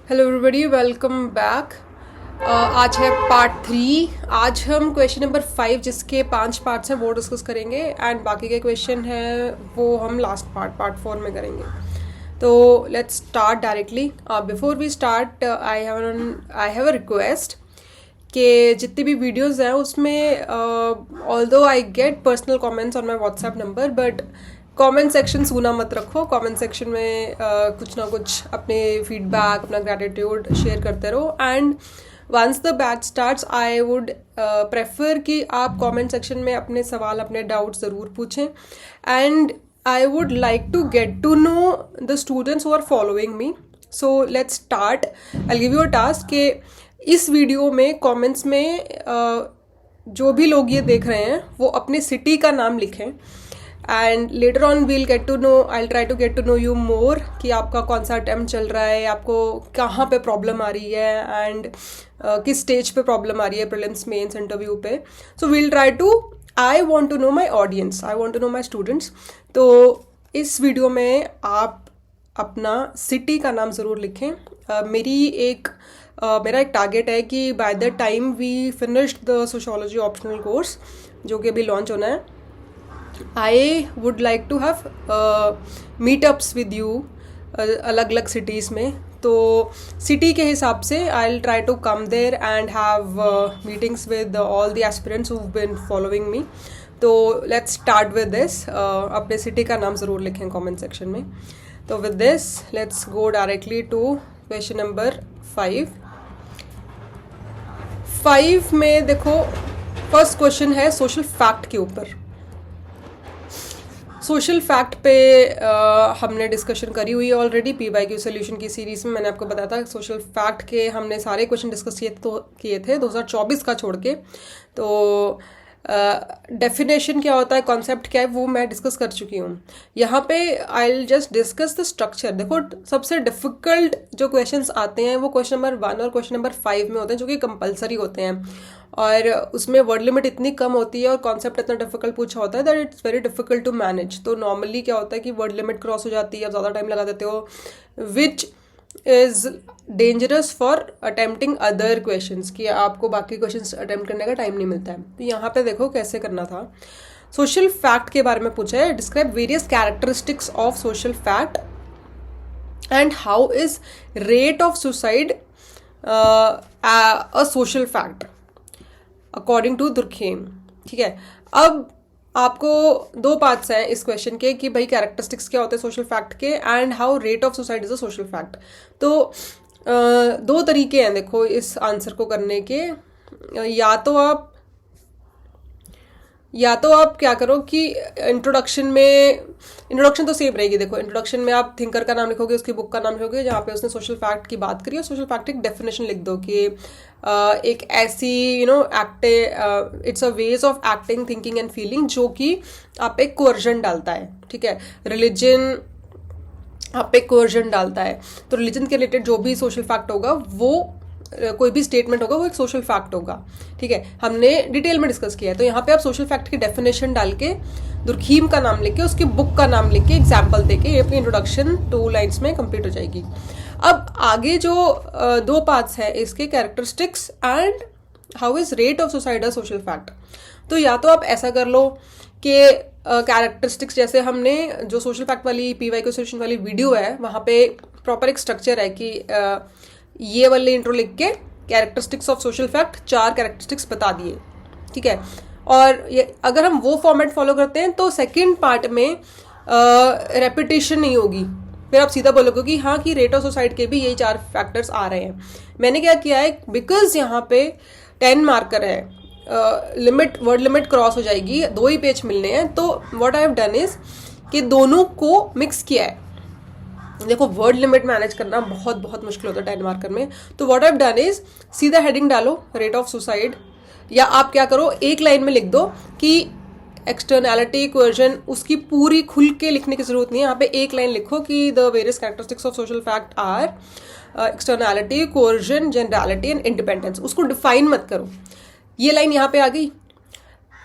Hello everybody, welcome back. आज है part 3। आज हम क्वेश्चन नंबर 5 जिसके 5 पार्ट्स हैं वो डिस्कस करेंगे एंड बाकी के क्वेश्चन हैं वो हम लास्ट पार्ट 4 में करेंगे। तो let's start directly. Before we start I have a request कि जितनी भी वीडियोस हैं उसमें although I get personal comments on my WhatsApp number, but comment section सूना मत रखो। कमेंट सेक्शन में कुछ ना कुछ अपने फीडबैक, अपना ग्रैटिट्यूड शेयर करते रहो। And once the batch starts I would prefer कि आप कमेंट सेक्शन में अपने सवाल, अपने डाउट्स ज़रूर पूछें। And I would like to get to know the students who are following me. So let's start. I give you a task कि इस वीडियो में कमेंट्स में जो भी लोग ये देख रहे हैं वो अपने सिटी का नाम लिखें। And later on we'll get to know, I try to get to know you more कि आपका कौन सा अटैम्प्ट चल रहा है, आपको कहाँ पे प्रॉब्लम आ रही है एंड किस स्टेज पे प्रॉब्लम आ रही है प्रीलिम्स मेंस इंटरव्यू पे। So we'll try to, I want to know my audience, I want to know my students. तो इस वीडियो में आप अपना सिटी का नाम ज़रूर लिखें। मेरा एक टारगेट है कि by the time we finished the sociology optional course जो कि अभी लॉन्च होना है, I would like to have meetups with you अलग अलग सिटीज़ में। तो सिटी के हिसाब से I will try to come there and have meetings with all the aspirants who have been following me. तो लेट्स स्टार्ट विद दिस। अपने city का नाम ज़रूर लिखें कमेंट सेक्शन में। तो with this let's go directly to question number 5 में देखो, फर्स्ट क्वेश्चन है सोशल फैक्ट के ऊपर। सोशल फैक्ट पे हमने डिस्कशन करी हुई है ऑलरेडी PYQ सोल्यूशन की सीरीज़ में। मैंने आपको बताया था सोशल फैक्ट के हमने सारे क्वेश्चन डिस्कस किए थे 2024 का छोड़ के। तो डेफिनेशन क्या होता है, कॉन्सेप्ट क्या है, वो मैं डिस्कस कर चुकी हूँ। यहाँ पे I will just discuss the structure. देखो, सबसे डिफ़िकल्ट जो क्वेश्चंस आते हैं वो क्वेश्चन नंबर 1 और क्वेश्चन नंबर 5 में होते हैं, जो कि कंपलसरी होते हैं और उसमें वर्ड लिमिट इतनी कम होती है और कॉन्सेप्ट इतना डिफिकल्ट पूछा होता है that it's very difficult to manage. तो नॉर्मली क्या होता है कि वर्ड लिमिट क्रॉस हो जाती है, आप ज़्यादा टाइम लगा देते हो, which is dangerous for attempting other questions, कि आपको बाकी क्वेश्चंस अटेम्प्ट करने का टाइम नहीं मिलता है। तो यहाँ पे देखो कैसे करना था। सोशल फैक्ट के बारे में पूछा है, describe various characteristics of social fact and how is rate of suicide a social fact according to Durkheim. ठीक है, अब आपको 2 पार्ट्स हैं इस क्वेश्चन के कि भाई कैरेक्टरिस्टिक्स क्या होते हैं सोशल फैक्ट के and how rate of suicide is a social fact. तो 2 तरीके हैं देखो इस आंसर को करने के। या तो आप क्या करो कि इंट्रोडक्शन तो सेम रहेगी। देखो, इंट्रोडक्शन में आप थिंकर का नाम लिखोगे, उसकी बुक का नाम लिखोगे जहाँ पे उसने सोशल फैक्ट की बात करी, और सोशल फैक्ट एक डेफिनेशन लिख दो कि एक ऐसी it's a ways of acting, thinking and feeling जो कि आप एक कोअर्जन डालता है। ठीक है, रिलीजन आप एक कोअर्जन डालता है। तो रिलीजन के रिलेटेड जो भी सोशल फैक्ट होगा, वो कोई भी स्टेटमेंट होगा, वो एक सोशल फैक्ट होगा। ठीक है, हमने डिटेल में डिस्कस किया है। तो यहाँ पे आप सोशल फैक्ट की डेफिनेशन डाल के, दुर्खीम का नाम लिख के, उसकी बुक का नाम लिख के, एग्जाम्पल दे के, ये अपनी इंट्रोडक्शन 2 लाइन्स में कंप्लीट हो जाएगी। अब आगे जो 2 पार्ट्स है इसके, characteristics and how is rate of suicide a social fact. तो या तो आप ऐसा कर लो कि कैरेक्टरिस्टिक्स जैसे हमने जो सोशल फैक्ट वाली PYQ सोल्यूशन वाली वीडियो है वहाँ पे प्रॉपर एक स्ट्रक्चर है कि ये वाले इंट्रो लिख के characteristics of social fact 4 characteristics बता दिए। ठीक है, और ये अगर हम वो फॉर्मेट फॉलो करते हैं तो सेकंड पार्ट में रेपिटेशन नहीं होगी। फिर आप सीधा बोलोगे कि हाँ, कि रेट ऑफ सुसाइड के भी यही 4 फैक्टर्स आ रहे हैं। मैंने क्या किया है, बिकॉज यहाँ पे 10 मार्कर है, वर्ड लिमिट क्रॉस हो जाएगी, 2 ही पेज मिलने हैं। तो what I have done is कि दोनों को मिक्स किया है। देखो, वर्ड लिमिट मैनेज करना बहुत बहुत मुश्किल होता है 10 मार्कर में। तो what I have done is सीधा हेडिंग डालो रेट ऑफ सुसाइड, या आप क्या करो, एक लाइन में लिख दो कि एक्सटर्नैलिटी, कोअर्जन, उसकी पूरी खुल के लिखने की जरूरत नहीं है। यहाँ पे एक लाइन लिखो कि the various characteristics of social fact are externality, coercion, generality and independence. उसको डिफाइन मत करो। ये लाइन यहाँ पे आ गई।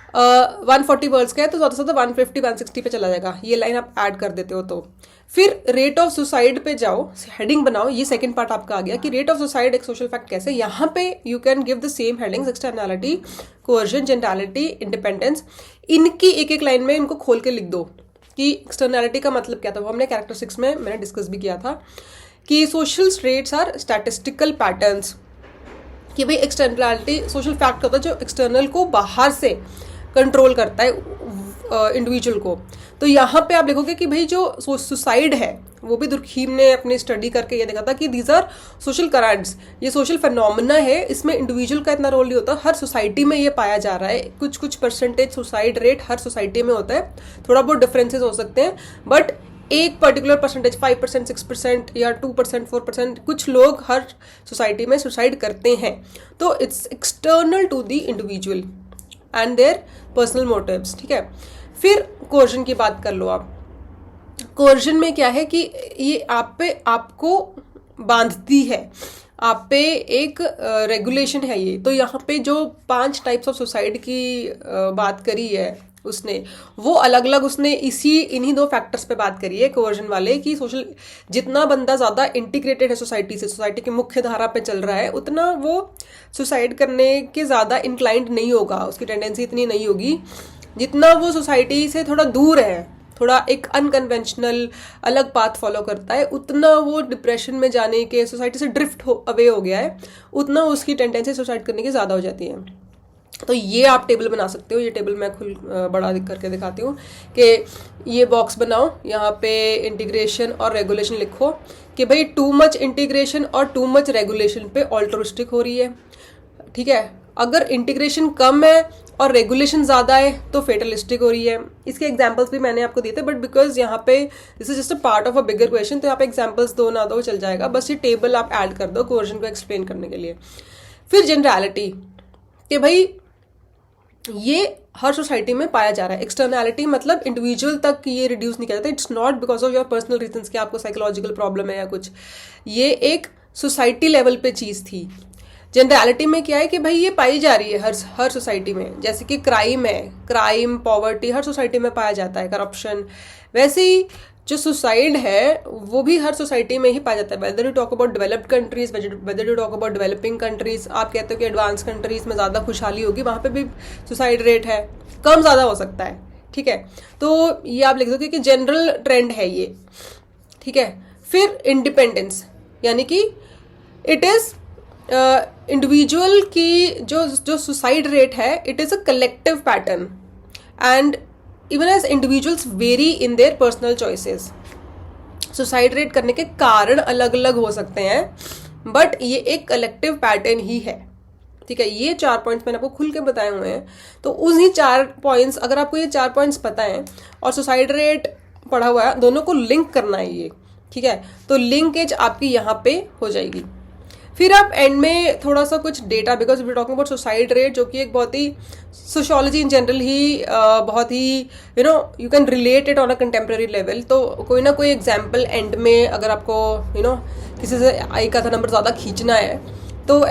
140 वर्ड्स का है तो ज़्यादा से ज़्यादा 150 160 पे चला जाएगा, ये लाइन आप ऐड कर देते हो तो। फिर रेट ऑफ सुसाइड पे जाओ, हेडिंग बनाओ, ये सेकंड पार्ट आपका आ गया कि रेट ऑफ सुसाइड एक सोशल फैक्ट कैसे। यहाँ पे you can give the same headings, externality, coercion, generality, independence. इनकी एक एक लाइन में इनको खोल के लिख दो कि एक्सटर्नैलिटी का मतलब क्या था। वो हमने कैरेक्टरिस्टिक्स में मैंने डिस्कस भी किया था कि social traits are statistical patterns, कि भाई एक्सटर्नैलिटी सोशल फैक्ट होता है जो एक्सटर्नल को बाहर से कंट्रोल करता है इंडिविजुअल को। तो यहाँ पे आप देखोगे कि भाई जो सुसाइड है वो भी दुर्खीम ने अपनी स्टडी करके ये देखा था कि दीज आर सोशल करंट्स, ये सोशल फिनोमेना है, इसमें इंडिविजुअल का इतना रोल नहीं होता, हर सोसाइटी में ये पाया जा रहा है। कुछ कुछ परसेंटेज सुसाइड रेट हर सोसाइटी में होता है, थोड़ा बहुत डिफरेंसेस हो सकते हैं, बट एक पर्टिकुलर परसेंटेज 5%, 6% या 2%, 4% कुछ लोग हर सोसाइटी में सुसाइड करते हैं। तो it's external to the individual and their personal motives, ठीक है। फिर कोर्जन की बात कर लो आप। कोर्जन में क्या है कि ये आप पे आपको बांधती है, आप पे एक रेगुलेशन है ये। तो यहाँ पे जो 5 टाइप्स ऑफ सुसाइड की बात करी है उसने, वो अलग अलग उसने इन्हीं 2 फैक्टर्स पे बात करी है कोवर्जन वाले, कि सोशल जितना बंदा ज़्यादा इंटीग्रेटेड है सोसाइटी से, सोसाइटी की मुख्य धारा पे चल रहा है, उतना वो सुसाइड करने के ज़्यादा इंक्लाइंड नहीं होगा, उसकी टेंडेंसी इतनी नहीं होगी। जितना वो सोसाइटी से थोड़ा दूर है, थोड़ा एक अनकन्वेंशनल अलग पाथ फॉलो करता है, उतना वो डिप्रेशन में जाने के, सोसाइटी से ड्रिफ्ट अवे हो गया है, उतना उसकी टेंडेंसी सुसाइड करने की ज़्यादा हो जाती है। तो ये आप टेबल बना सकते हो। ये टेबल मैं बड़ा करके दिखाती हूँ कि ये बॉक्स बनाओ, यहाँ पे इंटीग्रेशन और रेगुलेशन लिखो कि भाई टू मच इंटीग्रेशन और टू मच रेगुलेशन पे ऑल्ट्रिस्टिक हो रही है, ठीक है। अगर इंटीग्रेशन कम है और रेगुलेशन ज़्यादा है तो फेटलिस्टिक हो रही है। इसके एग्जांपल्स भी मैंने आपको दिए थे, बट बिकॉज यहाँ पे this is just a part of a bigger question, तो यहाँ पे एग्जांपल्स दो ना दो चल जाएगा, बस ये टेबल आप ऐड कर दो कोवर्जन को एक्सप्लेन करने के लिए। फिर जनरलिटी, कि भाई ये हर सोसाइटी में पाया जा रहा है। एक्सटर्नैलिटी मतलब इंडिविजुअल तक ये रिड्यूस नहीं किया जाता, it's not because of your personal reasons कि आपको साइकोलॉजिकल प्रॉब्लम है या कुछ, ये एक सोसाइटी लेवल पे चीज़ थी। जनरलिटी में क्या है कि भाई ये पाई जा रही है हर सोसाइटी में, जैसे कि क्राइम है, क्राइम पॉवर्टी हर सोसाइटी में पाया जाता है, करप्शन, वैसे ही जो सुसाइड है वो भी हर सोसाइटी में ही पाया जाता है। Whether you talk about developed countries, whether you talk about developing countries, आप कहते हो कि एडवांस कंट्रीज में ज़्यादा खुशहाली होगी, वहाँ पे भी सुसाइड रेट है, कम ज़्यादा हो सकता है, ठीक है। तो ये आप लिख दोगे कि जनरल ट्रेंड है ये, ठीक है। फिर इंडिपेंडेंस, यानी कि इट इज़ इंडिविजुअल की जो सुसाइड रेट है, it is a collective pattern and even as individuals vary in their personal choices. Suicide rate करने के कारण अलग अलग हो सकते हैं, बट ये एक कलेक्टिव पैटर्न ही है, ठीक है। ये 4 पॉइंट्स मैंने आपको खुल के बताए हुए हैं, तो उन्हीं 4 पॉइंट्स, अगर आपको ये 4 पॉइंट्स पता है और सुसाइड रेट पढ़ा हुआ है, दोनों को लिंक करना है ये, ठीक है। तो लिंकेज आपकी यहाँ पे हो जाएगी। फिर आप एंड में थोड़ा सा कुछ data, because we talking about suicide rate, जो कि एक बहुत ही सोशियोलॉजी इन जनरल ही बहुत ही you can relate it on a contemporary level. तो कोई ना कोई एग्जाम्पल एंड में, अगर आपको किसी से एक आधा नंबर ज़्यादा खींचना है तो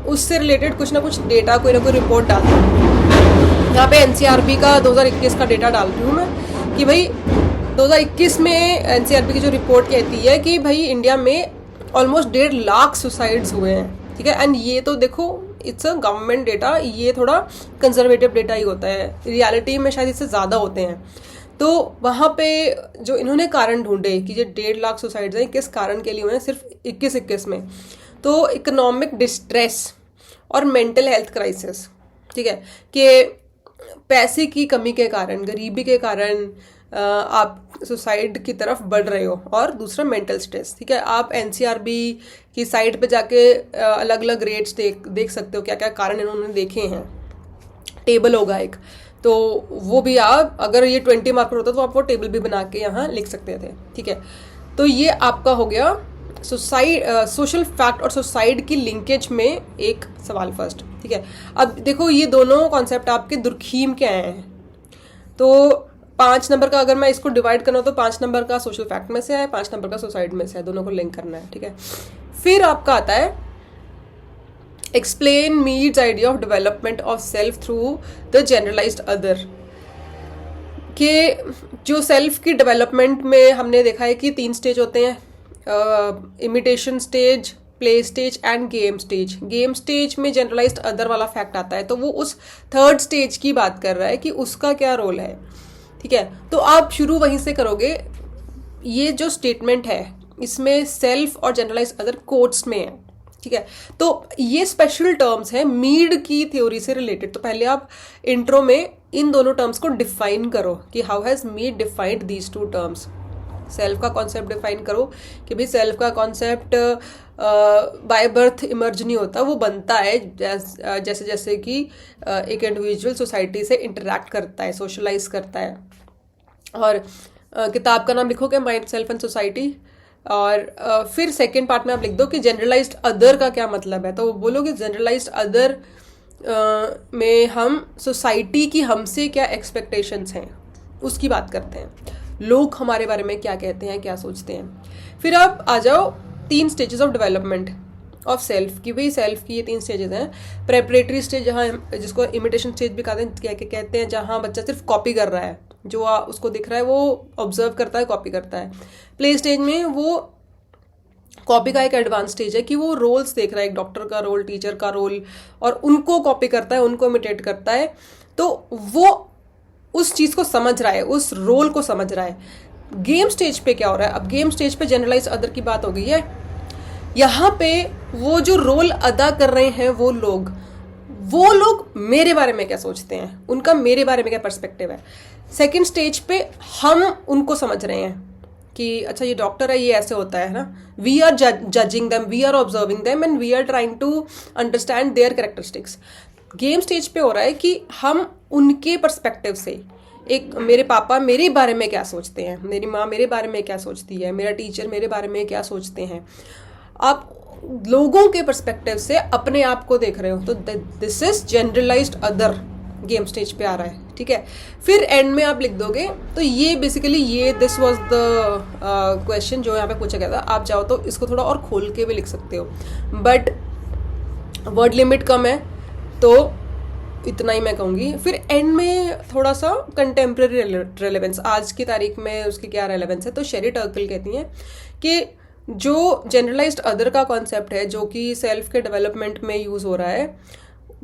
उससे रिलेटेड कुछ ना कुछ डेटा, कोई ना कोई रिपोर्ट डाल दो। यहाँ पे NCRB का 2021 का डेटा डाल रही हूँ मैं कि भाई 2021 में NCRB की जो रिपोर्ट कहती है कि भाई इंडिया में ऑलमोस्ट 1.5 लाख सुसाइड्स हुए हैं, ठीक है। एंड ये तो देखो इट्स अ गवर्नमेंट डेटा, ये थोड़ा कंजर्वेटिव डेटा ही होता है, रियलिटी में शायद इससे ज़्यादा होते हैं। तो वहाँ पे जो इन्होंने कारण ढूंढे कि ये 1.5 लाख सुसाइड्स हैं, किस कारण के लिए हुए हैं सिर्फ 21 में, तो इकोनॉमिक डिस्ट्रेस और मेंटल हेल्थ क्राइसिस, ठीक है, कि पैसे की कमी के कारण, गरीबी के कारण आप सुसाइड की तरफ बढ़ रहे हो, और दूसरा मेंटल स्ट्रेस, ठीक है। आप NCRB की साइट पे जाके अलग अलग रेट्स देख सकते हो, क्या क्या कारण इन्होंने देखे हैं, टेबल होगा एक, तो वो भी आप, अगर ये 20 मार्क होता तो आप वो टेबल भी बना के यहाँ लिख सकते थे, ठीक है। तो ये आपका हो गया सोशल फैक्ट और सुसाइड की लिंकेज में एक सवाल फर्स्ट, ठीक है। अब देखो ये दोनों कॉन्सेप्ट आपके दुर्खीम के आए हैं, तो 5 नंबर का अगर मैं इसको डिवाइड करना हो तो 5 नंबर का सोशल फैक्ट में से है, 5 नंबर का सुसाइड में से है, दोनों को लिंक करना है, ठीक है। फिर आपका आता है explain Mead's idea of development of self through the generalised other. कि जो सेल्फ की डेवलपमेंट में हमने देखा है कि 3 स्टेज होते हैं, imitation stage, play stage end game stage. Game stage में जनरलाइज्ड अदर वाला फैक्ट आता है, तो वो उस 3rd स्टेज की बात कर रहा है कि उसका क्या रोल है। ठीक है, तो आप शुरू वहीं से करोगे। ये जो स्टेटमेंट है इसमें सेल्फ और जनरलाइज्ड अदर कोट्स में है। ठीक है, तो ये स्पेशल टर्म्स हैं मीड की थ्योरी से रिलेटेड। तो पहले आप इंट्रो में इन दोनों टर्म्स को डिफाइन करो कि how has Mead defined these 2 terms. Self का कॉन्सेप्ट डिफाइन करो कि भाई सेल्फ का कॉन्सेप्ट बाय बर्थ इमर्ज नहीं होता, वो बनता है जैसे जैसे कि एक इंडिविजुअल सोसाइटी से इंटरेक्ट करता है, सोशलाइज करता है। और किताब का नाम लिखोगे माइंड, सेल्फ एंड सोसाइटी, और फिर सेकेंड पार्ट में आप लिख दो कि जनरलाइज्ड अदर का क्या मतलब है। तो वो बोलोगे जनरलाइज्ड अदर में हम सोसाइटी की हमसे क्या एक्सपेक्टेशंस हैं उसकी बात करते हैं, लोग हमारे बारे में क्या कहते हैं, क्या सोचते हैं। फिर आप आ जाओ 3 stages of development of self की। भाई सेल्फ की ये 3 स्टेजेस हैं। प्रेपरेटरी स्टेज, जहाँ जिसको इमिटेशन स्टेज भी कहते हैं, जहाँ बच्चा सिर्फ कॉपी कर रहा है, जो उसको दिख रहा है वो ऑब्जर्व करता है, कॉपी करता है। प्ले स्टेज में वो कॉपी का एक एडवांस स्टेज है कि वो रोल्स देख रहा है, एक डॉक्टर का रोल, टीचर का रोल, और उनको कॉपी करता है, उनको इमिटेट करता है। तो वो उस चीज़ को समझ रहा है, उस रोल को समझ रहा है। गेम स्टेज पे क्या हो रहा है? अब गेम स्टेज पे जनरलाइज अदर की बात हो गई है। यहाँ पे वो जो रोल अदा कर रहे हैं वो लोग मेरे बारे में क्या सोचते हैं, उनका मेरे बारे में क्या पर्सपेक्टिव है। सेकेंड स्टेज पे हम उनको समझ रहे हैं कि अच्छा ये डॉक्टर है, ये ऐसे होता है ना। We are judging them, we are observing them and we are trying to understand their characteristics. Game stage पे हो रहा है कि हम उनके पर्सपेक्टिव से, एक मेरे पापा मेरे बारे में क्या सोचते हैं, मेरी माँ मेरे बारे में क्या सोचती है, मेरा टीचर मेरे बारे में क्या सोचते हैं, आप लोगों के पर्सपेक्टिव से अपने आप को देख रहे हो। तो this is generalised other, game stage पे आ रहा है। ठीक है, फिर एंड में आप लिख दोगे। तो ये बेसिकली ये दिस वाज द क्वेश्चन जो यहाँ पे पूछा गया था। आप चाहो तो इसको थोड़ा और खोल के भी लिख सकते हो, बट वर्ड लिमिट कम है तो इतना ही मैं कहूँगी। फिर एंड में थोड़ा सा कंटेम्प्रेरी रेलेवेंस, आज की तारीख में उसकी क्या रेलेवेंस है। तो शेरी टर्कल कहती हैं कि जो जनरलाइज्ड अदर का कॉन्सेप्ट है, जो कि सेल्फ के डेवलपमेंट में यूज़ हो रहा है,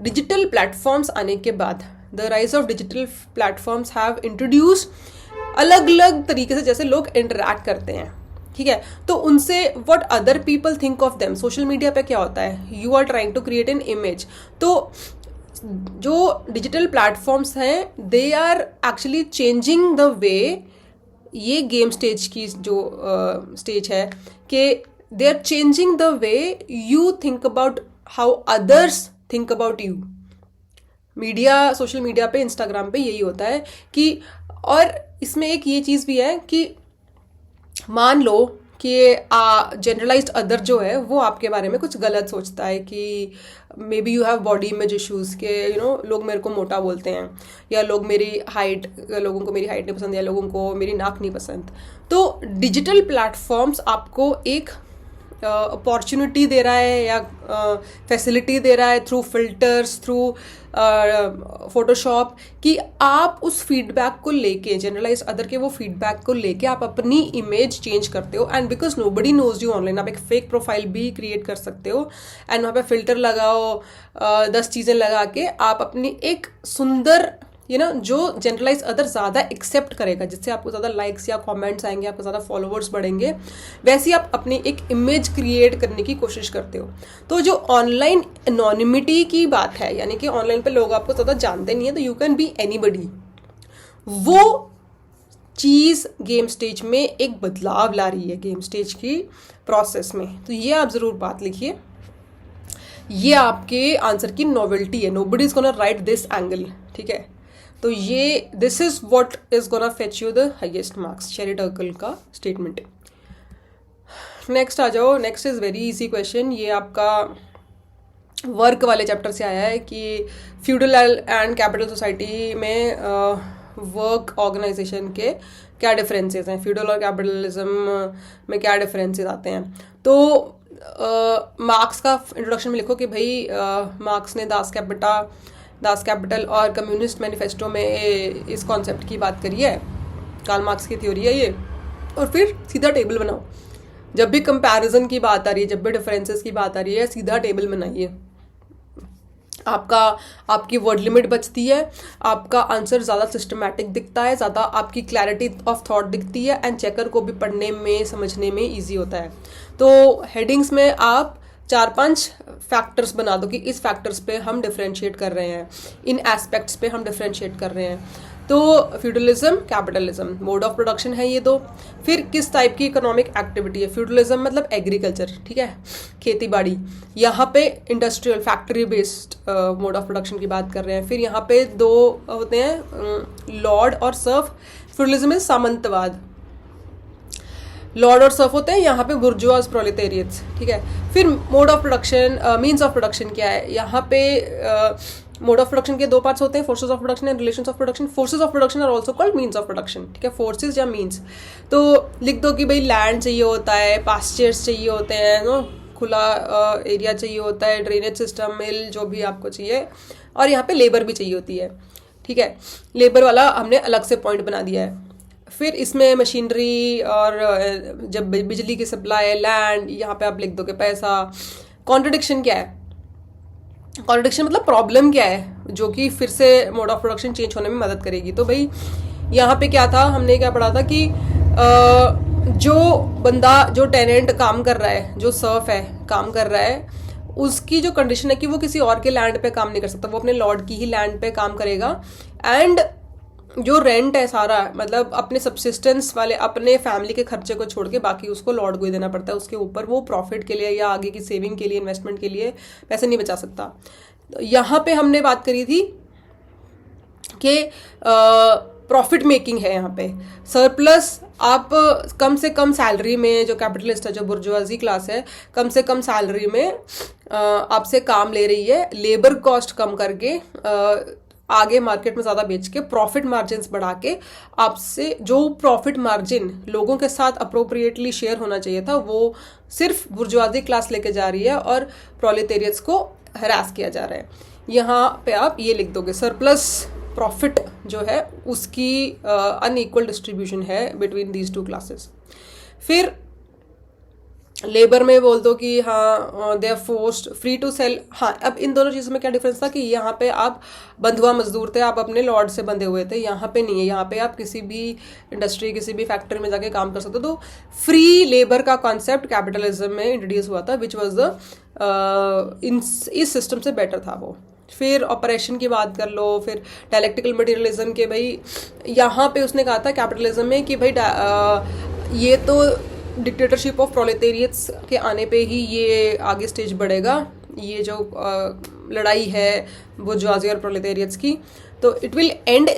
डिजिटल प्लेटफॉर्म्स आने के बाद, the rise of digital platforms have introduce अलग अलग तरीके से जैसे लोग इंटरैक्ट करते हैं। ठीक है, तो उनसे what other people think of them. Social media पे क्या होता है, you are trying to create an image. तो जो डिजिटल प्लेटफॉर्म्स हैं they are actually changing the way, ये गेम स्टेज की जो स्टेज है कि they are changing the way you think about how others think about you. Media, social media पे, Instagram पे यही होता है कि, और इसमें एक ये चीज़ भी है कि मान लो कि जनरलाइज्ड अदर जो है वो आपके बारे में कुछ गलत सोचता है कि may be you have body image issues के लोग मेरे को मोटा बोलते हैं, या लोग मेरी हाइट, लोगों को मेरी हाइट नहीं पसंद, या लोगों को मेरी नाक नहीं पसंद। तो डिजिटल प्लेटफॉर्म्स आपको एक अपॉर्चुनिटी दे रहा है या फैसिलिटी दे रहा है थ्रू फिल्टर्स, थ्रू फोटोशॉप, कि आप उस फीडबैक को लेके, जनरलाइज अदर के वो फीडबैक को लेके आप अपनी इमेज चेंज करते हो। And because nobody knows you online, आप एक फेक प्रोफाइल भी क्रिएट कर सकते हो एंड वहाँ पे फिल्टर लगाओ, 10 चीज़ें लगा के आप अपनी एक सुंदर जो जनरलाइज अदर ज़्यादा एक्सेप्ट करेगा, जिससे आपको ज़्यादा लाइक्स या कमेंट्स आएंगे, आपको ज़्यादा फॉलोवर्स बढ़ेंगे, वैसे आप अपनी एक इमेज क्रिएट करने की कोशिश करते हो। तो जो ऑनलाइन एनोनिमिटी की बात है, यानी कि ऑनलाइन पे लोग आपको ज़्यादा जानते नहीं है, तो यू कैन बी एनीबडी, वो चीज़ गेम स्टेज में एक बदलाव ला रही है, गेम स्टेज की प्रोसेस में। तो ये आप ज़रूर बात लिखिए, ये आपके आंसर की नॉवेल्टी है। Nobody is gonna right this angle. ठीक है, तो ये this is what is gonna fetch you the highest marks, शेरी टर्कल का स्टेटमेंट है। नेक्स्ट आ जाओ, next is very easy question. ये आपका वर्क वाले चैप्टर से आया है कि फ्यूडल एंड कैपिटल सोसाइटी में वर्क ऑर्गेनाइजेशन के क्या डिफरेंसेस हैं, फ्यूडल और कैपिटलिज्म में क्या डिफरेंसेस आते हैं। तो मार्क्स का इंट्रोडक्शन में लिखो कि भाई मार्क्स ने दास कैपिटल और कम्युनिस्ट मैनिफेस्टो में इस कॉन्सेप्ट की बात करी है, कार्ल मार्क्स की थ्योरी है ये। और फिर सीधा टेबल बनाओ, जब भी कंपैरिजन की बात आ रही है, जब भी डिफरेंसेस की बात आ रही है, सीधा टेबल बनाइए। आपकी वर्ड लिमिट बचती है, आपका आंसर ज़्यादा सिस्टमैटिक दिखता है, ज़्यादा आपकी क्लैरिटी ऑफ थॉट दिखती है, एंड चेकर को भी पढ़ने में समझने में ईजी होता है। तो हेडिंग्स में आप 4-5 फैक्टर्स बना दो कि इस फैक्टर्स पे हम डिफरेंशिएट कर रहे हैं, इन एस्पेक्ट्स पे हम डिफरेंशिएट कर रहे हैं। तो feudalism, capitalism, mode of production है ये दो। फिर किस टाइप की इकोनॉमिक एक्टिविटी है, फ्यूडलिज्म मतलब एग्रीकल्चर, ठीक है, खेती बाड़ी। यहाँ पे industrial factory based mode of production की बात कर रहे हैं। फिर यहाँ पे 2 होते हैं, लॉर्ड और सर्फ। फ्यूडलिज्म में सामंतवाद, लॉर्ड और सर्फ होते हैं, यहाँ पे बुर्जुआज प्रोलेटेरियट्स, ठीक है। फिर mode of production, means of production क्या है, यहाँ पे मोड ऑफ प्रोडक्शन के 2 पार्ट्स होते हैं, forces of production and relations of production. Forces of production are also called means of production, ठीक है, फोर्सेज या मीन्स। तो लिख दो कि भाई लैंड चाहिए होता है, पास्चर्स चाहिए होते हैं, नो खुला एरिया चाहिए होता है, ड्रेनेज सिस्टम, मिल, जो भी आपको चाहिए, और यहाँ पे लेबर भी चाहिए होती है, ठीक है। लेबर वाला हमने अलग से पॉइंट बना दिया है। फिर इसमें मशीनरी और जब बिजली की सप्लाई, लैंड, यहाँ पे आप लिख दोगे पैसा। कॉन्ट्रडिक्शन क्या है, कॉन्ट्रडिक्शन मतलब प्रॉब्लम क्या है जो कि फिर से मोड ऑफ प्रोडक्शन चेंज होने में मदद करेगी। तो भाई यहाँ पे क्या था, हमने क्या पढ़ा था कि जो बंदा, जो टेनेंट काम कर रहा है, जो सर्फ है काम कर रहा है, उसकी जो कंडीशन है कि वो किसी और के लैंड पे काम नहीं कर सकता, वो अपने लॉर्ड की ही लैंड पे काम करेगा। एंड जो रेंट है सारा, मतलब अपने सब्सिस्टेंस वाले, अपने फैमिली के खर्चे को छोड़ के बाकी उसको लॉर्ड को ही देना पड़ता है। उसके ऊपर वो प्रॉफिट के लिए या आगे की सेविंग के लिए, इन्वेस्टमेंट के लिए पैसे नहीं बचा सकता। तो यहाँ पे हमने बात करी थी कि प्रॉफिट मेकिंग है यहाँ पे। सरप्लस आप कम से कम सैलरी में, जो कैपिटलिस्ट है, जो बुर्जुआजी क्लास है, कम से कम सैलरी में आपसे काम ले रही है, लेबर कॉस्ट कम करके, आगे मार्केट में ज़्यादा बेच के, प्रॉफिट मार्जिन बढ़ा के, आपसे जो प्रॉफिट मार्जिन लोगों के साथ अप्रोप्रिएटली शेयर होना चाहिए था, वो सिर्फ बुर्जुआजी क्लास लेके जा रही है और प्रोलेटेरियट्स को हरास किया जा रहा है। यहाँ पे आप ये लिख दोगे, सरप्लस प्रॉफिट जो है उसकी अनइक्वल डिस्ट्रीब्यूशन है बिटवीन दीज 2 क्लासेस। फिर लेबर में बोल दो कि हाँ they are forced free to sell. हाँ, अब इन दोनों चीज़ों में क्या डिफरेंस था कि यहाँ पे आप बंधुआ मजदूर थे, आप अपने लॉर्ड से बंधे हुए थे, यहाँ पे नहीं है। यहाँ पे आप किसी भी इंडस्ट्री, किसी भी फैक्ट्री में जाके काम कर सकते हो। तो फ्री लेबर का कॉन्सेप्ट कैपिटलिज्म में इंट्रोड्यूस हुआ था, विच वॉज द इस सिस्टम से बेटर था वो। फिर ऑपरेशन की बात कर लो, फिर डायलेक्टिकल मटेरियलिज्म के, भाई यहाँ पे उसने कहा था कैपिटलिज्म में कि भाई ये तो डिक्टेटरशिप ऑफ प्रोलेटेरियट्स के आने पे ही ये आगे स्टेज बढ़ेगा, ये जो लड़ाई है बुर्जुआजी और प्रोलेटेरियट्स की, तो it will end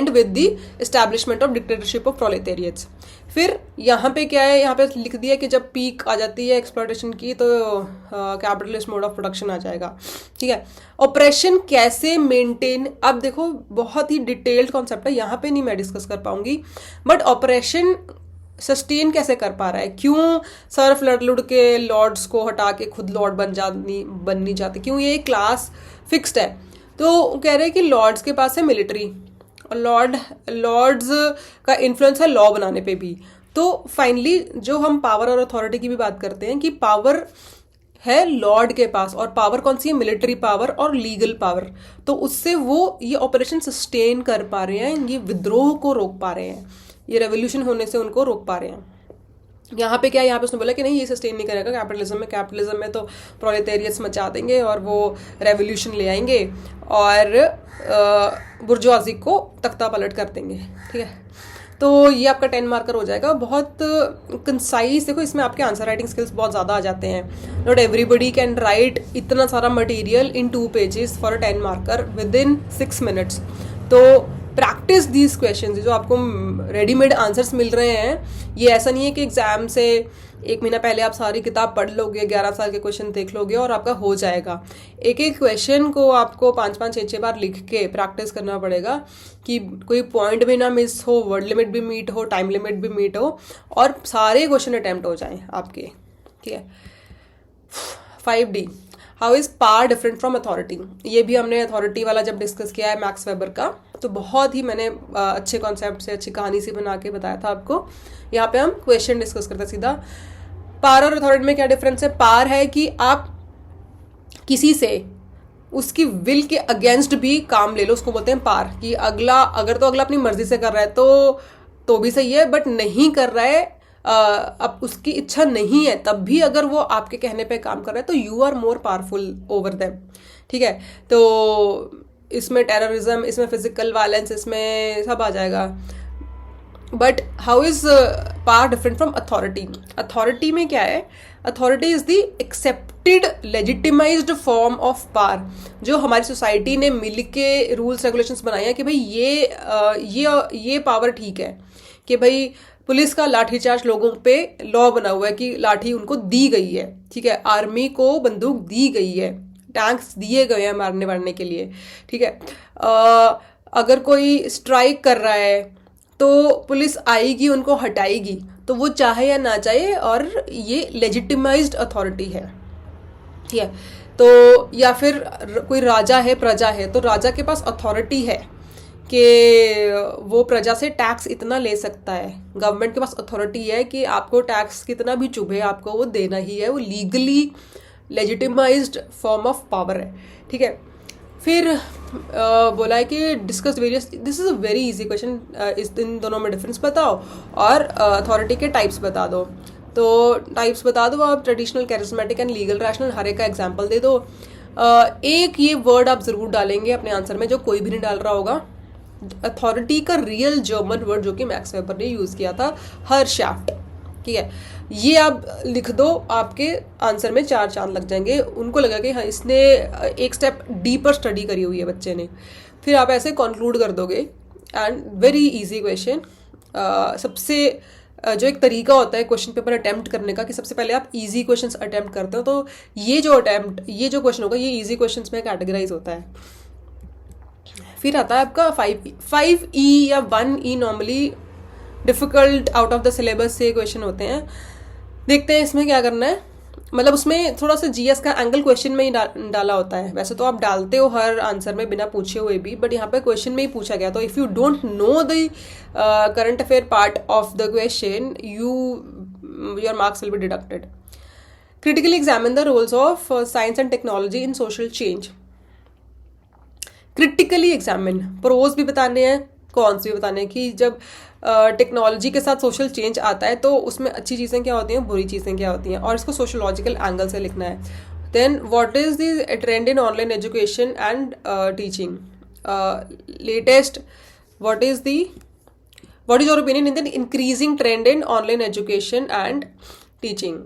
with the establishment of dictatorship of proletariats. फिर यहाँ पे क्या है, यहाँ पे लिख दिया कि जब पीक आ जाती है एक्सप्लॉयटेशन की तो कैपिटलिस्ट मोड ऑफ प्रोडक्शन आ जाएगा, ठीक है। ऑपरेशन कैसे मेंटेन, अब देखो बहुत ही डिटेल्ड कॉन्सेप्ट है, यहाँ पे नहीं मैं डिस्कस कर पाऊंगी, बट ऑपरेशन सस्टेन कैसे कर पा रहा है, क्यों सर्फ लड़ के लॉर्ड्स को हटा के खुद लॉर्ड बननी जाती, क्यों ये क्लास फिक्स्ड है। तो कह रहे हैं कि लॉर्ड्स के पास है मिलिट्री, और लॉर्ड्स का इन्फ्लुएंस है लॉ बनाने पे भी। तो फाइनली जो हम पावर और अथॉरिटी की भी बात करते हैं कि पावर है लॉर्ड के पास, और पावर कौन सी है, मिलिट्री पावर और लीगल पावर। तो उससे वो ये ऑपरेशन सस्टेन कर पा रहे हैं, ये विद्रोह को रोक पा रहे हैं, ये रेवोल्यूशन होने से उनको रोक पा रहे हैं। यहाँ पे क्या है, यहाँ पे उसने बोला कि नहीं ये सस्टेन नहीं करेगा कैपिटलिज्म में तो प्रोलेटेरियट्स मचा देंगे और वो रेवोल्यूशन ले आएंगे और बुर्जुआजी को तख्ता पलट कर देंगे, ठीक है। तो ये आपका 10 मार्कर हो जाएगा, बहुत कंसाइज। देखो इसमें आपके आंसर राइटिंग स्किल्स बहुत ज़्यादा आ जाते हैं। नॉट एवरीबडी कैन राइट इतना सारा material in 2 pages for 10 marker with in 6 minutes. तो प्रैक्टिस दीज क्वेश्चन। जो आपको रेडीमेड आंसर्स मिल रहे हैं, ये ऐसा नहीं है कि एग्जाम से एक महीना पहले आप सारी किताब पढ़ लोगे, 11 साल के क्वेश्चन देख लोगे और आपका हो जाएगा। एक एक क्वेश्चन को आपको 5-5 6-6 बार लिख के प्रैक्टिस करना पड़ेगा कि कोई पॉइंट भी ना मिस हो, वर्ड लिमिट भी मीट हो, टाइम लिमिट भी मीट हो और सारे क्वेश्चन अटेम्प्ट हो जाएं आपके। ठीक है। 5D, how is power different from authority. ये भी हमने अथॉरिटी वाला जब डिस्कस किया है मैक्स वेबर का, तो बहुत ही मैंने अच्छे कॉन्सेप्ट से, अच्छी कहानी से बना के बताया था आपको। यहाँ पे हम क्वेश्चन डिस्कस करते हैं सीधा। पावर और अथॉरिटी में क्या डिफरेंस है? पावर है कि आप किसी से उसकी विल के अगेंस्ट भी काम ले लो, उसको बोलते हैं पावर। कि अगला अगर अपनी मर्जी से कर रहा है तो भी सही है, बट नहीं कर रहा है, अब उसकी इच्छा नहीं है, तब भी अगर वो आपके कहने पे काम कर रहा है तो you are more powerful over them. ठीक है। तो इसमें टेररिज्म, इसमें फिजिकल वायलेंस, इसमें सब आ जाएगा। But how is power different from authority? Authority में क्या है? Authority is the accepted legitimised form of power, जो हमारी सोसाइटी ने मिल के रूल्स रेगुलेशंस बनाए हैं कि भाई ये पावर ठीक है, कि भाई पुलिस का लाठीचार्ज लोगों पे लॉ बना हुआ है कि लाठी उनको दी गई है। ठीक है। आर्मी को बंदूक दी गई है, टैंक्स दिए गए हैं मारने वारने के लिए। ठीक है। अगर कोई स्ट्राइक कर रहा है तो पुलिस आएगी, उनको हटाएगी, तो वो चाहे या ना चाहे, और ये लेजिटिमाइज्ड अथॉरिटी है। ठीक है। तो या फिर कोई राजा है, प्रजा है, तो राजा के पास अथॉरिटी है कि वो प्रजा से टैक्स इतना ले सकता है। गवर्नमेंट के पास अथॉरिटी है कि आपको टैक्स कितना भी चुभे, आपको वो देना ही है। वो legally legitimised form of power है। ठीक है। फिर बोला है कि discuss various, this is a very easy question, इन दोनों में डिफरेंस बताओ और अथॉरिटी के टाइप्स बता दो। तो टाइप्स बता दो आप, traditional, charismatic and legal rational. हर एक का एग्जाम्पल दे दो। एक ये वर्ड आप जरूर डालेंगे अपने आंसर में जो कोई भी नहीं डाल रहा होगा। अथॉरिटी का रियल जर्मन वर्ड जो कि मैक्स वेबर ने यूज किया था, हर्शाफ्ट। ठीक है। ये आप लिख दो, आपके आंसर में 4 चांद लग जाएंगे। उनको लगा कि हाँ, इसने एक स्टेप डीपर स्टडी करी हुई है बच्चे ने। फिर आप ऐसे कंक्लूड कर दोगे। And very easy question. सबसे जो एक तरीका होता है क्वेश्चन पेपर अटेम्प्ट करने का, कि सबसे पहले आप इजी क्वेश्चंस अटेम्प्ट करते हो, तो ये जो क्वेश्चन होगा ये इजी क्वेश्चंस में कैटेगराइज होता है। फिर आता है आपका 5E या 1E। Normally difficult out of the syllabus से क्वेश्चन होते हैं। देखते हैं इसमें क्या करना है। मतलब उसमें थोड़ा सा जीएस का एंगल क्वेश्चन में ही डाला होता है। वैसे तो आप डालते हो हर आंसर में बिना पूछे हुए भी, बट यहाँ पे क्वेश्चन में ही पूछा गया। तो if you don't know the current affair part of the question, your marks will be deducted. Critically examine the roles of science and technology in social change. Critically examine, pros भी बताने हैं, cons भी बताने हैं, कि जब technology के साथ सोशल चेंज आता है तो उसमें अच्छी चीज़ें क्या होती हैं, बुरी चीज़ें क्या होती हैं, और इसको सोशोलॉजिकल एंगल से लिखना है। Then what is the trend in online education and teaching, latest, what is your opinion in the increasing trend in online education and teaching.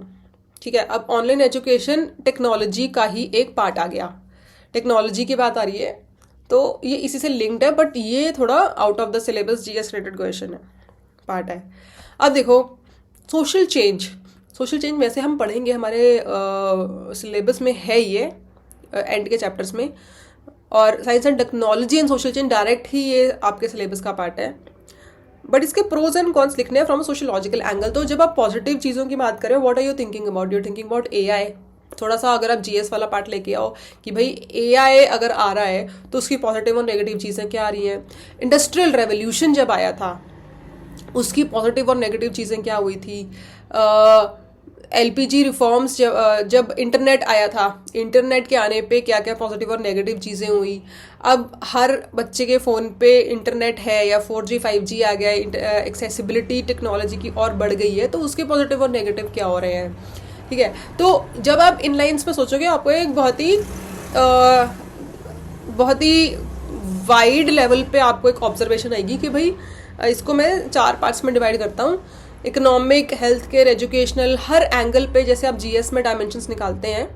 ठीक है। अब ऑनलाइन एजुकेशन टेक्नोलॉजी का ही एक पार्ट आ गया, टेक्नोलॉजी की बात आ रही है, तो ये इसी से लिंक्ड है, बट ये थोड़ा out of the syllabus GS related question है, पार्ट है। अब देखो सोशल चेंज वैसे हम पढ़ेंगे, हमारे सिलेबस में है ये एंड के चैप्टर्स में, और science and technology and social change direct ही ये आपके सिलेबस का पार्ट है, बट इसके प्रोज एंड कॉन्स लिखने हैं फ्रॉम अ सोशोलॉजिकल एंगल। तो जब आप पॉजिटिव चीज़ों की बात करें, what are you thinking about, you're thinking about AI. थोड़ा सा अगर आप जीएस वाला पार्ट लेके आओ कि भाई एआई अगर आ रहा है तो उसकी पॉजिटिव और नेगेटिव चीज़ें क्या आ रही हैं। इंडस्ट्रियल रेवोल्यूशन जब आया था उसकी पॉजिटिव और नेगेटिव चीज़ें क्या हुई थी। एलपीजी रिफॉर्म्स जब इंटरनेट आया था, इंटरनेट के आने पे क्या क्या पॉजिटिव और नेगेटिव चीज़ें हुई। अब हर बच्चे के फ़ोन पे इंटरनेट है, या 4G 5G आ गया है, एक्सेसिबिलिटी टेक्नोलॉजी की और बढ़ गई है, तो उसके पॉजिटिव और नेगेटिव क्या हो रहे हैं। ठीक है। तो जब आप इन लाइन्स पे सोचोगे आपको एक बहुत ही वाइड लेवल पे आपको एक ऑब्जर्वेशन आएगी कि भाई इसको मैं 4 पार्ट्स में डिवाइड करता हूँ। इकोनॉमिक, हेल्थ केयर, एजुकेशनल, हर एंगल पे जैसे आप जीएस में डायमेंशंस निकालते हैं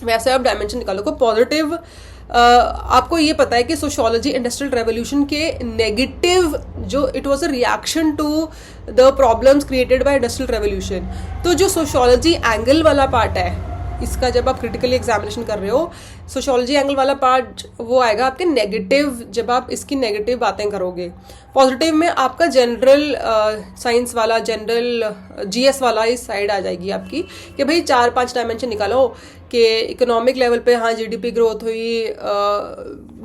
वैसे आप डायमेंशन निकालो को पॉजिटिव। आपको ये पता है कि सोशियोलॉजी इंडस्ट्रियल रेवोल्यूशन के नेगेटिव जो it was a reaction to the problems created by industrial revolution. तो जो सोशियोलॉजी एंगल वाला पार्ट है इसका, जब आप क्रिटिकली एग्जामिनेशन कर रहे हो, सोशियोलॉजी एंगल वाला पार्ट वो आएगा आपके नेगेटिव, जब आप इसकी नेगेटिव बातें करोगे। पॉजिटिव में आपका जनरल साइंस वाला, जनरल जीएस वाला इस साइड आ जाएगी आपकी कि भाई 4-5 डायमेंशन निकालो कि इकोनॉमिक लेवल पे हाँ जीडीपी ग्रोथ हुई,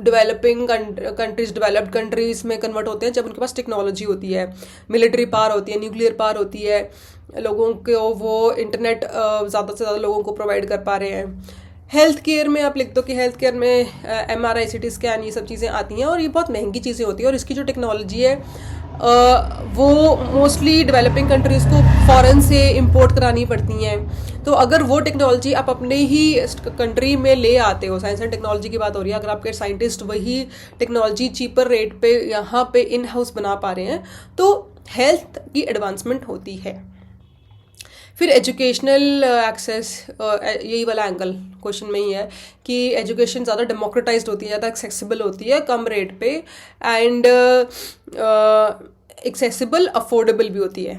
डेवलपिंग कंट्रीज डेवलप्ड कंट्रीज में कन्वर्ट होते हैं जब उनके पास टेक्नोलॉजी होती है, मिलिट्री पावर होती है, न्यूक्लियर पावर होती है, लोगों को वो इंटरनेट ज़्यादा से ज़्यादा लोगों को प्रोवाइड कर पा रहे हैं। हेल्थ केयर में आप लिख दो कि हेल्थ केयर में MRI CT स्कैन ये सब चीज़ें आती हैं और ये बहुत महंगी चीज़ें होती हैं और इसकी जो टेक्नोलॉजी है वो मोस्टली डेवलपिंग कंट्रीज़ को फ़ॉरेन से इंपोर्ट करानी पड़ती हैं। तो अगर वो टेक्नोलॉजी आप अपने ही कंट्री में ले आते हो, साइंस एंड टेक्नोलॉजी की बात हो रही है, अगर आपके साइंटिस्ट वही टेक्नोलॉजी चीपर रेट पे यहाँ पे इन हाउस बना पा रहे हैं तो हेल्थ की एडवांसमेंट होती है। फिर एजुकेशनल एक्सेस, यही वाला एंगल क्वेश्चन में ही है कि एजुकेशन ज़्यादा डेमोक्रेटाइज्ड होती है, ज़्यादा एक्सेसिबल होती है कम रेट पे, एंड एक्सेसिबल अफोर्डेबल भी होती है।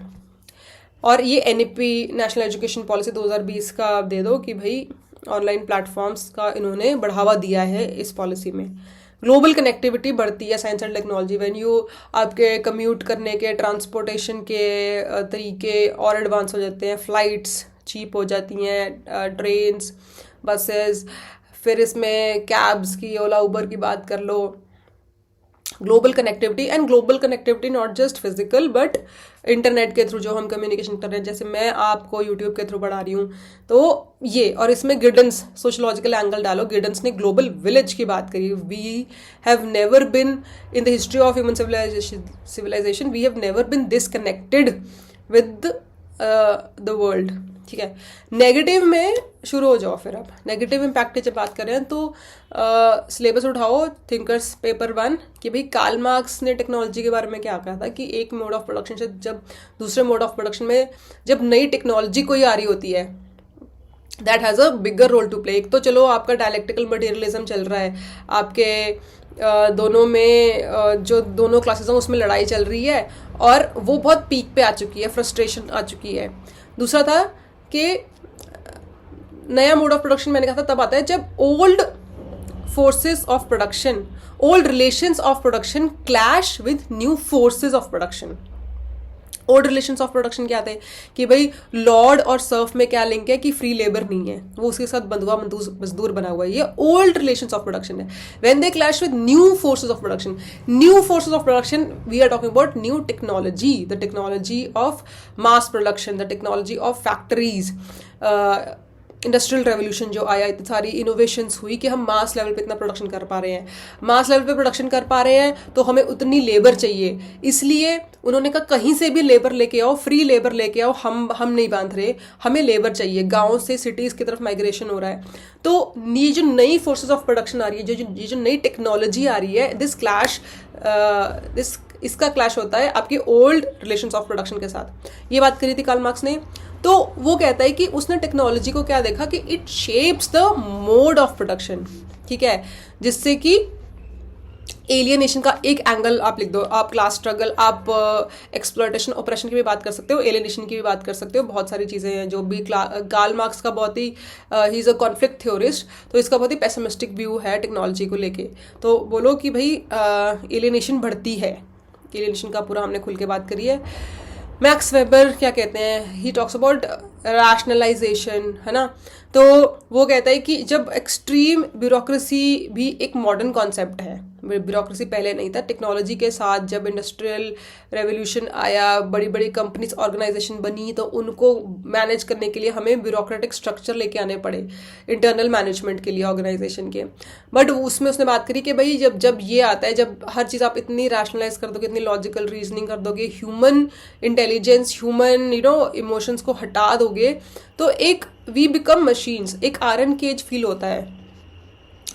और ये NEP नेशनल एजुकेशन पॉलिसी 2020 का आप दे दो कि भाई ऑनलाइन प्लेटफॉर्म्स का इन्होंने बढ़ावा दिया है इस पॉलिसी में। ग्लोबल कनेक्टिविटी बढ़ती है science and technology, when you आपके कम्यूट करने के, ट्रांसपोर्टेशन के तरीके और एडवांस हो जाते हैं, फ्लाइट्स चीप हो जाती हैं, ट्रेन्स, बसेस, फिर इसमें कैब्स की, ओला उबर की बात कर लो। Global connectivity, and global connectivity not just physical but internet के थ्रू जो हम कम्युनिकेशन कर रहे हैं, जैसे मैं आपको यूट्यूब के थ्रू बढ़ा रही हूँ तो ये। और इसमें गिडेंस, सोशोलॉजिकल एंगल डालो। गिडेंस ने ग्लोबल विलेज की बात करी। We have never been in the history of human civilisation we have never been this connected with the world. ठीक है, नेगेटिव में शुरू हो जाओ। फिर अब नेगेटिव इम्पैक्ट की जब बात कर रहे हैं तो सिलेबस उठाओ थिंकर्स पेपर 1 कि भाई कार्ल मार्क्स ने टेक्नोलॉजी के बारे में क्या कहा था कि एक मोड ऑफ प्रोडक्शन से जब दूसरे मोड ऑफ प्रोडक्शन में जब नई टेक्नोलॉजी कोई आ रही होती है, that has a bigger role to play. एक तो चलो आपका डायलेक्टिकल मटेरियलिज्म चल रहा है, आपके दोनों में जो दोनों क्लासेस हैं उसमें लड़ाई चल रही है और वो बहुत पीक पे आ चुकी है, फ्रस्ट्रेशन आ चुकी है। दूसरा था कि नया मोड ऑफ प्रोडक्शन मैंने कहा था तब आता है जब old forces of production, old relations of production clash with new forces of production. Old relations of production क्या थे कि भाई लॉर्ड और सर्फ में क्या लिंक है कि फ्री लेबर नहीं है, वो उसके साथ बंधुआ मजदूर बना हुआ है। ये ओल्ड रिलेशंस ऑफ प्रोडक्शन है। When they clash with new forces of production, new forces of production, we are talking about new technology, the technology of mass production, the technology of factories. Industrial revolution जो आया, इतनी सारी innovations हुई कि हम mass level पे इतना production कर पा रहे हैं। मास लेवल पे प्रोडक्शन कर पा रहे हैं तो हमें उतनी लेबर चाहिए, इसलिए उन्होंने कहा कहीं से भी लेबर लेके आओ, फ्री लेबर लेके आओ, हम नहीं बांध रहे, हमें लेबर चाहिए। गाँव से सिटीज़ की तरफ माइग्रेशन हो रहा है। तो ये जो नई फोर्सेज ऑफ प्रोडक्शन आ रही है, ये जो नई टेक्नोलॉजी आ रही है, इसका क्लैश होता है आपके ओल्ड रिलेशंस ऑफ प्रोडक्शन के साथ। ये बात करी थी कार्ल मार्क्स ने। तो वो कहता है कि उसने टेक्नोलॉजी को क्या देखा कि it shapes the mode of production. ठीक है, जिससे कि एलियनेशन का एक एंगल आप लिख दो। आप क्लास स्ट्रगल, आप एक्सप्लॉयटेशन ऑपरेशन की भी बात कर सकते हो, एलियनेशन की भी बात कर सकते हो। बहुत सारी चीज़ें हैं जो भी कार्ल मार्क्स का बहुत ही ही इज़ अ कॉन्फ्लिक्ट थ्योरिस्ट, तो इसका बहुत ही पेसिमिस्टिक व्यू है टेक्नोलॉजी को लेके। तो बोलो कि भाई एलियनेशन बढ़ती है, एलियनेशन का पूरा हमने खुल के बात करी है। मैक्स वेबर क्या कहते हैं, ही टॉक्स अबाउट रैशनलाइजेशन, है ना। तो वो कहता है कि जब एक्सट्रीम ब्यूरोक्रेसी भी एक मॉडर्न कॉन्सेप्ट है, ब्यूरोक्रेसी पहले नहीं था, टेक्नोलॉजी के साथ जब इंडस्ट्रियल रेवोल्यूशन आया, बड़ी बड़ी कंपनीज ऑर्गेनाइजेशन बनी, तो उनको मैनेज करने के लिए हमें ब्यूरोक्रेटिक स्ट्रक्चर लेके आने पड़े इंटरनल मैनेजमेंट के लिए ऑर्गेनाइजेशन के। बट उसमें उसने बात करी कि भाई जब ये आता है, जब हर चीज़ आप इतनी रैशनलाइज कर दोगे, इतनी लॉजिकल रीजनिंग कर दोगे, ह्यूमन इंटेलिजेंस, ह्यूमन इमोशंस को हटा दोगे, तो एक वी बिकम मशीन्स, एक आयरन केज फील होता है।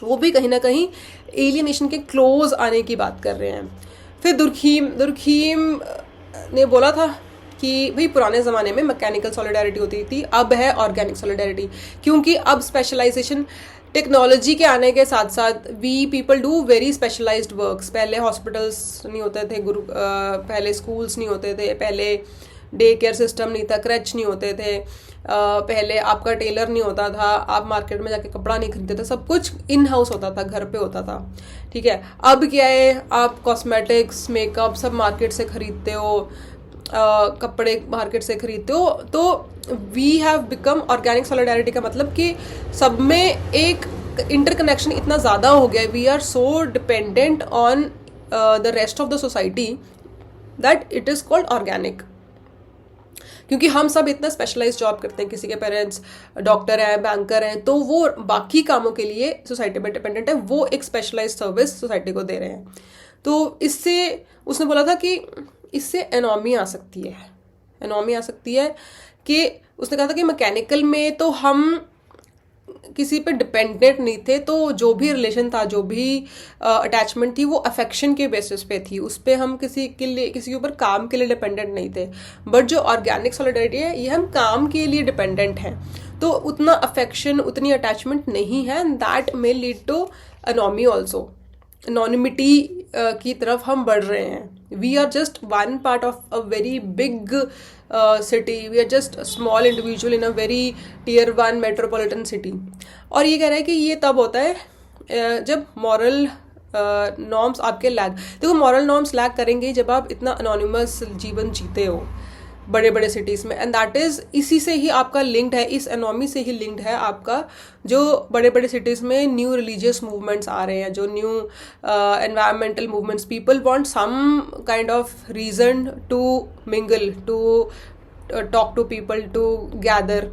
वो भी कहीं ना कहीं एलियनेशन के क्लोज आने की बात कर रहे हैं। फिर दुर्खीम ने बोला था कि भाई पुराने ज़माने में मैकेनिकल सॉलिडारिटी होती थी, अब है ऑर्गेनिक सॉलिडारिटी, क्योंकि अब स्पेशलाइजेशन टेक्नोलॉजी के आने के साथ साथ we people do very specialised works. पहले हॉस्पिटल्स नहीं होते थे, पहले स्कूल्स नहीं होते थे, पहले डे केयर सिस्टम नहीं था, क्रच नहीं होते थे, पहले आपका टेलर नहीं होता था, आप मार्केट में जाके कपड़ा नहीं खरीदते थे, सब कुछ इन हाउस होता था, घर पे होता था, ठीक है। अब क्या है, आप कॉस्मेटिक्स, मेकअप सब मार्केट से खरीदते हो, कपड़े मार्केट से खरीदते हो। तो we have become organic solidarity का मतलब कि सब में एक इंटरकनेक्शन इतना ज़्यादा हो गया, we are so dependent on the rest of the society that it is called organic. क्योंकि हम सब इतना स्पेशलाइज जॉब करते हैं, किसी के पेरेंट्स डॉक्टर हैं, बैंकर हैं, तो वो बाकी कामों के लिए सोसाइटी पे डिपेंडेंट है, वो एक स्पेशलाइज सर्विस सोसाइटी को दे रहे हैं। तो इससे उसने बोला था कि इससे एनॉमी आ सकती है, एनॉमी आ सकती है कि उसने कहा था कि मैकेनिकल में तो हम किसी पे डिपेंडेंट नहीं थे, तो जो भी रिलेशन था, जो भी अटैचमेंट थी, वो अफेक्शन के बेसिस पे थी, उस पर हम किसी के ऊपर काम के लिए डिपेंडेंट नहीं थे। बट जो ऑर्गेनिक सॉलिडारिटी है, ये हम काम के लिए डिपेंडेंट हैं, तो उतना अफेक्शन, उतनी अटैचमेंट नहीं है, and that may lead to anomie also, anonymity की तरफ हम बढ़ रहे हैं। We are just one part of a very big city, we are just small individual in a very tier 1 metropolitan city. और ये कह रहा है कि ये तब होता है जब मॉरल नॉर्म्स आपके लैग, देखो मॉरल नॉर्म्स लैग करेंगे जब आप इतना अनोनिमस जीवन जीते हो बड़े बड़े सिटीज़ में, एंड दैट इज़, इसी से ही आपका लिंक्ड है, इस एनॉमी से ही लिंक्ड है आपका, जो बड़े बड़े सिटीज़ में न्यू रिलीजियस मूवमेंट्स आ रहे हैं, जो new environmental movements, people want some kind of reason to mingle, to talk to people, to gather.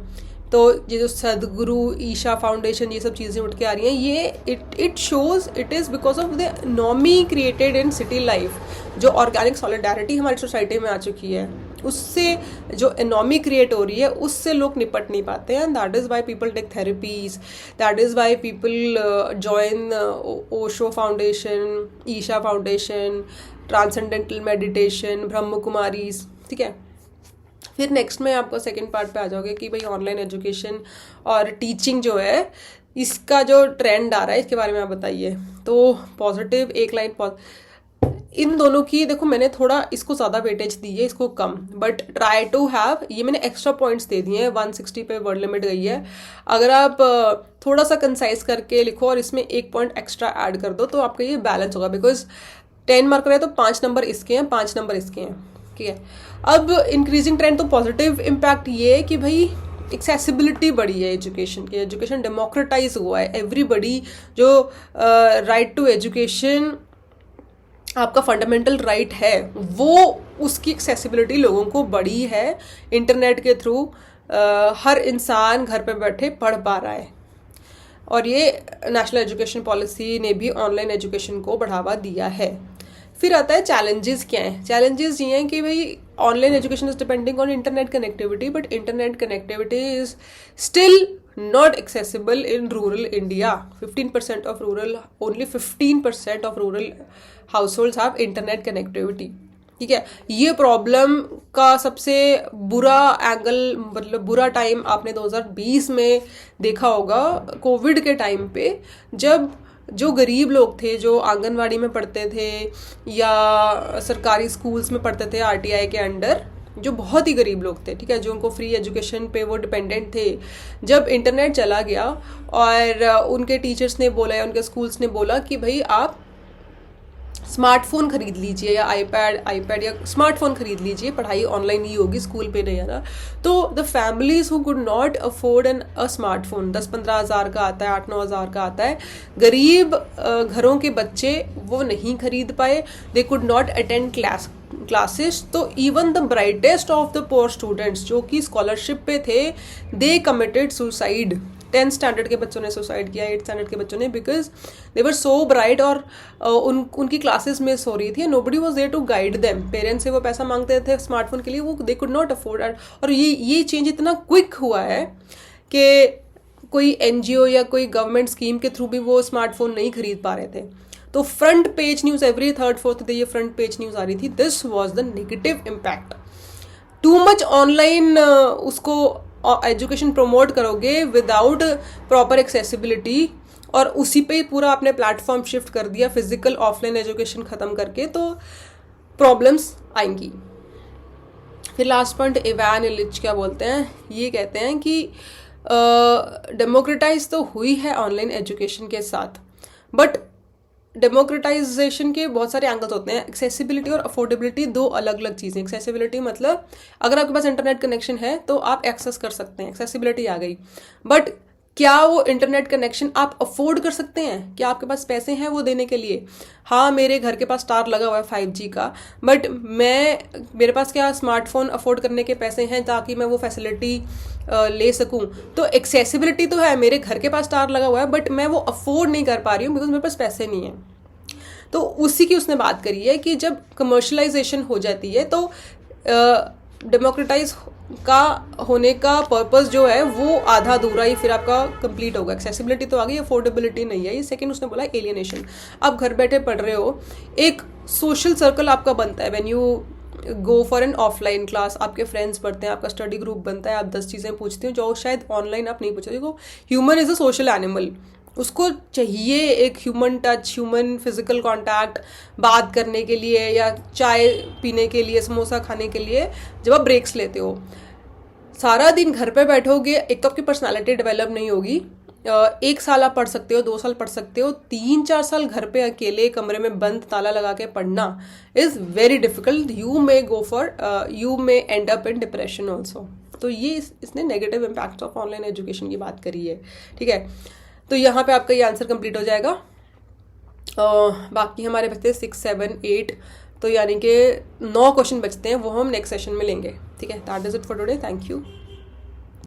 तो ये जो सदगुरु, ईशा फाउंडेशन, ये सब चीज़ें उठ के आ रही हैं, ये it shows it is because of the anomie created in city life. जो ऑर्गेनिक सॉलिडारिटी हमारी सोसाइटी में आ चुकी है, उससे जो एनॉमी क्रिएट हो रही है, उससे लोग निपट नहीं पाते हैं, that is why people take therapies, that is why people join Osho foundation, Isha foundation, transcendental meditation, Brahma Kumaris, ठीक है। फिर नेक्स्ट में आपको सेकंड पार्ट पे आ जाओगे कि भाई ऑनलाइन एजुकेशन और टीचिंग जो है, इसका जो ट्रेंड आ रहा है, इसके बारे में आप बताइए। तो पॉजिटिव, एक लाइन इन दोनों की, देखो मैंने थोड़ा इसको ज़्यादा वेटेज दी है, इसको कम, बट ट्राई टू हैव, ये मैंने एक्स्ट्रा पॉइंट्स दे दिए हैं, 160 पे वर्ड लिमिट गई है। अगर आप थोड़ा सा कंसाइज करके लिखो और इसमें एक पॉइंट एक्स्ट्रा ऐड कर दो, तो आपका ये बैलेंस होगा, बिकॉज 10 मार्कर है तो 5 नंबर इसके हैं, 5 नंबर इसके हैं, ठीक है। अब इंक्रीजिंग ट्रेंड, तो पॉजिटिव इम्पैक्ट ये है कि भाई एक्सेसिबिलिटी बढ़ी है एजुकेशन की, एजुकेशन डेमोक्रेटाइज हुआ है, एवरीबडी, जो राइट टू एजुकेशन आपका फंडामेंटल राइट है, वो उसकी एक्सेसिबिलिटी लोगों को बढ़ी है इंटरनेट के थ्रू। हर इंसान घर पे बैठे पढ़ पा रहा है, और ये नेशनल एजुकेशन पॉलिसी ने भी ऑनलाइन एजुकेशन को बढ़ावा दिया है। फिर आता है चैलेंजेस क्या हैं। चैलेंजेस ये हैं कि भाई online education is depending on internet connectivity, but internet connectivity is still not accessible in rural India. 15% of rural, only 15% of rural households have internet connectivity. ठीक है, ये प्रॉब्लम का सबसे बुरा एंगल, मतलब बुरा टाइम आपने 2020 में देखा होगा, कोविड के टाइम पे, जब जो गरीब लोग थे, जो आंगनवाड़ी में पढ़ते थे या सरकारी स्कूल्स में पढ़ते थे आरटीआई के अंडर, जो बहुत ही गरीब लोग थे, ठीक है, जो उनको फ्री एजुकेशन पे वो डिपेंडेंट थे, जब इंटरनेट चला गया और उनके टीचर्स ने बोला या उनके स्कूल्स ने बोला कि भाई आप स्मार्टफोन खरीद लीजिए, या आईपैड या स्मार्टफोन खरीद लीजिए, पढ़ाई ऑनलाइन ही होगी, स्कूल पे नहीं आना। तो the families who could not afford a smartphone, 10-15 हज़ार का आता है, 8-9 हज़ार का आता है, गरीब घरों के बच्चे वो नहीं खरीद पाए, they could not attend classes. तो even the brightest of the poor students जो कि स्कॉलरशिप पे थे, दे कमिटेड सुसाइड। 10th स्टैंडर्ड के बच्चों ने सुसाइड किया, 8th स्टैंडर्ड के बच्चों ने, because they were so bright, और उनकी क्लासेस मिस हो रही थी, nobody was there to guide them. Parents से वो पैसा मांगते थे स्मार्टफोन के लिए, वो दे कुड नॉट अफोर्ड। और ये चेंज इतना क्विक हुआ है कि कोई एनजीओ या कोई गवर्नमेंट स्कीम के थ्रू भी वो स्मार्टफोन नहीं खरीद पा रहे थे। तो front page news, every 3rd-4th day ये फ्रंट पेज न्यूज़ आ रही थी, this was the negative impact. Too much online उसको एजुकेशन प्रमोट करोगे विदाउट प्रॉपर एक्सेसिबिलिटी, और उसी पे ही पूरा आपने प्लेटफॉर्म शिफ्ट कर दिया फिजिकल ऑफलाइन एजुकेशन ख़त्म करके, तो प्रॉब्लम्स आएंगी। फिर लास्ट पॉइंट इवान इलिच क्या बोलते हैं, ये कहते हैं कि डेमोक्रेटाइज तो हुई है ऑनलाइन एजुकेशन के साथ, बट डेमोक्रेटाइजेशन के बहुत सारे एंगल्स होते हैं। एक्सेसिबिलिटी और अफोर्डेबिलिटी दो अलग अलग चीज़ें। एक्सेसिबिलिटी मतलब अगर आपके पास इंटरनेट कनेक्शन है तो आप एक्सेस कर सकते हैं, एक्सेसिबिलिटी आ गई। बट क्या वो इंटरनेट कनेक्शन आप अफोर्ड कर सकते हैं? क्या आपके पास पैसे हैं वो देने के लिए? हाँ, मेरे घर के पास स्टार लगा हुआ है 5G का, बट मेरे पास क्या स्मार्टफोन अफोर्ड करने के पैसे हैं ताकि मैं वो फैसिलिटी ले सकूं? तो एक्सेसिबिलिटी तो है, मेरे घर के पास स्टार लगा हुआ है, बट मैं वो अफोर्ड नहीं कर पा रही हूँ बिकॉज मेरे पास पैसे नहीं है। तो उसी की उसने बात करी है कि जब कमर्शलाइजेशन हो जाती है तो डेमोक्रेटाइज का होने का पर्पस जो है वो आधा अधूरा ही फिर आपका कंप्लीट होगा। एक्सेसिबिलिटी तो आ गई, अफोर्डेबिलिटी नहीं है। ये सेकंड उसने बोला एलियनेशन। आप घर बैठे पढ़ रहे हो, एक सोशल सर्कल आपका बनता है when you go for an offline class. आपके फ्रेंड्स पढ़ते हैं, आपका स्टडी ग्रुप बनता है, आप 10 चीज़ें पूछते हो जो शायद ऑनलाइन आप नहीं पूछते। देखो, human is a social animal, उसको चाहिए एक human touch, human physical contact, बात करने के लिए या चाय पीने के लिए, समोसा खाने के लिए। जब आप ब्रेक्स लेते हो, सारा दिन घर पे बैठोगे, एक तो आपकी पर्सनालिटी डेवलप नहीं होगी। 1 साल आप पढ़ सकते हो, 2 साल पढ़ सकते हो, 3-4 साल घर पे अकेले कमरे में बंद ताला लगा के पढ़ना is very difficult. You may and up in depression also. तो ये इसने negative impact of online education की बात करी है, ठीक है। तो यहाँ पे आपका ये आंसर कंप्लीट हो जाएगा। बाकी हमारे बचते हैं 6, 7, 8, तो यानी कि 9 क्वेश्चन बचते हैं, वो हम नेक्स्ट सेशन में लेंगे, ठीक है। That is it for today, thank you.